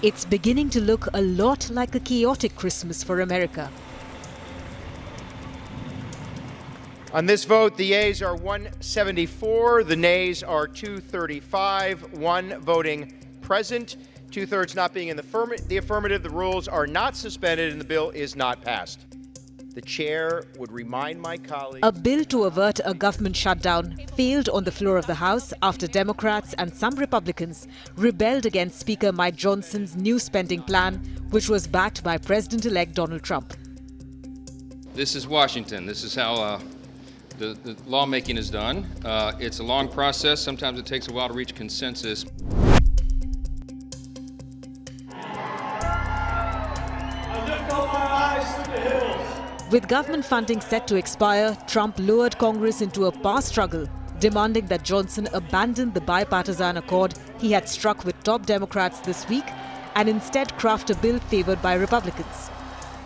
It's beginning to look a lot like a chaotic Christmas for America. On this vote, the yeas are 174, the nays are 235, one voting present, two-thirds not being in the affirmative. The rules are not suspended and the bill is not passed. The chair would remind my colleagues... A bill to avert a government shutdown failed on the floor of the House after Democrats and some Republicans rebelled against Speaker Mike Johnson's new spending plan, which was backed by President-elect Donald Trump. This is Washington. This is how the lawmaking is done. It's a long process. Sometimes it takes a while to reach consensus. With government funding set to expire, Trump lured Congress into a power struggle, demanding that Johnson abandon the bipartisan accord he had struck with top Democrats this week and instead craft a bill favored by Republicans.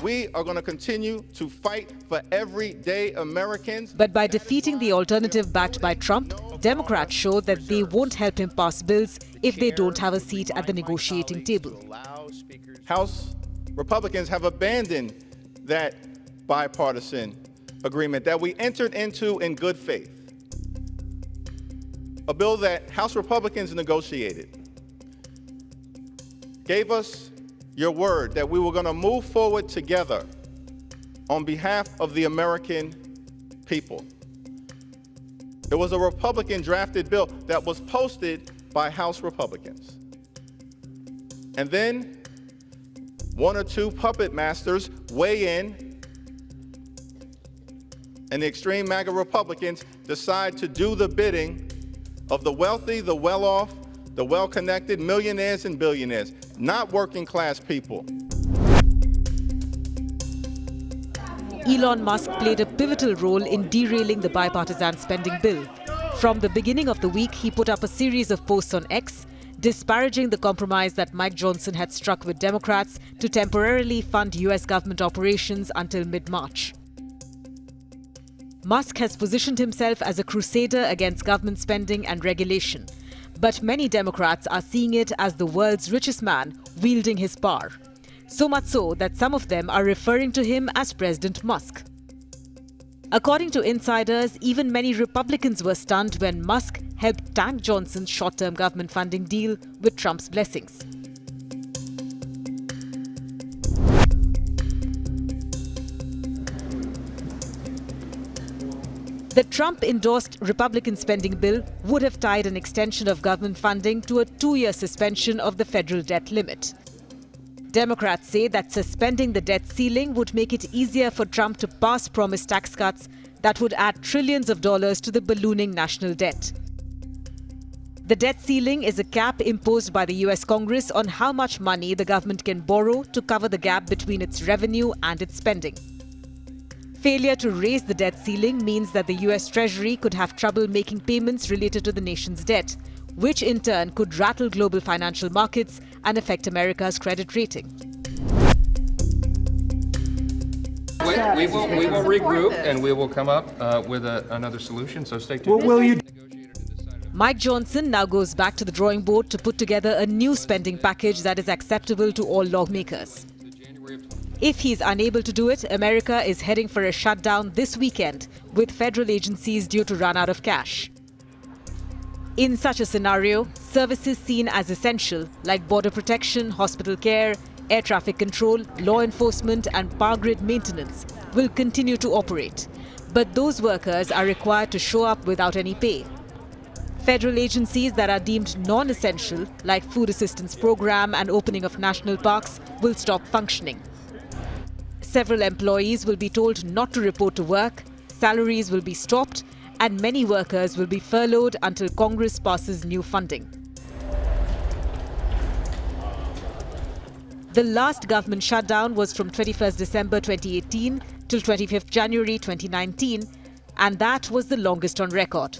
We are going to continue to fight for everyday Americans. But by defeating the alternative backed by Trump, Democrats show that they won't help him pass bills if they don't have a seat at the negotiating table. House Republicans have abandoned that bipartisan agreement that we entered into in good faith. A bill that House Republicans negotiated gave us your word that we were going to move forward together on behalf of the American people. It was a Republican drafted bill that was posted by House Republicans. And then one or two puppet masters weigh in, and the extreme MAGA Republicans decide to do the bidding of the wealthy, the well-off, the well-connected, millionaires and billionaires, not working-class people. Elon Musk played a pivotal role in derailing the bipartisan spending bill. From the beginning of the week, he put up a series of posts on X, disparaging the compromise that Mike Johnson had struck with Democrats to temporarily fund U.S. government operations until mid-March. Musk has positioned himself as a crusader against government spending and regulation, but many Democrats are seeing it as the world's richest man wielding his power. So much so that some of them are referring to him as President Musk. According to insiders, even many Republicans were stunned when Musk helped tank Johnson's short-term government funding deal with Trump's blessings. The Trump-endorsed Republican spending bill would have tied an extension of government funding to a 2-year suspension of the federal debt limit. Democrats say that suspending the debt ceiling would make it easier for Trump to pass promised tax cuts that would add trillions of dollars to the ballooning national debt. The debt ceiling is a cap imposed by the US Congress on how much money the government can borrow to cover the gap between its revenue and its spending. Failure to raise the debt ceiling means that the US Treasury could have trouble making payments related to the nation's debt, which in turn could rattle global financial markets and affect America's credit rating. We will regroup and we will come up with another solution, so stay tuned. What will you do? Mike Johnson now goes back to the drawing board to put together a new spending package that is acceptable to all lawmakers. If he's unable to do it, America is heading for a shutdown this weekend, with federal agencies due to run out of cash. In such a scenario, services seen as essential, like border protection, hospital care, air traffic control, law enforcement, and power grid maintenance, will continue to operate. But those workers are required to show up without any pay. Federal agencies that are deemed non-essential, like food assistance program and opening of national parks, will stop functioning. Several employees will be told not to report to work, salaries will be stopped, and many workers will be furloughed until Congress passes new funding. The last government shutdown was from 21st December 2018 till 25th January 2019, and that was the longest on record.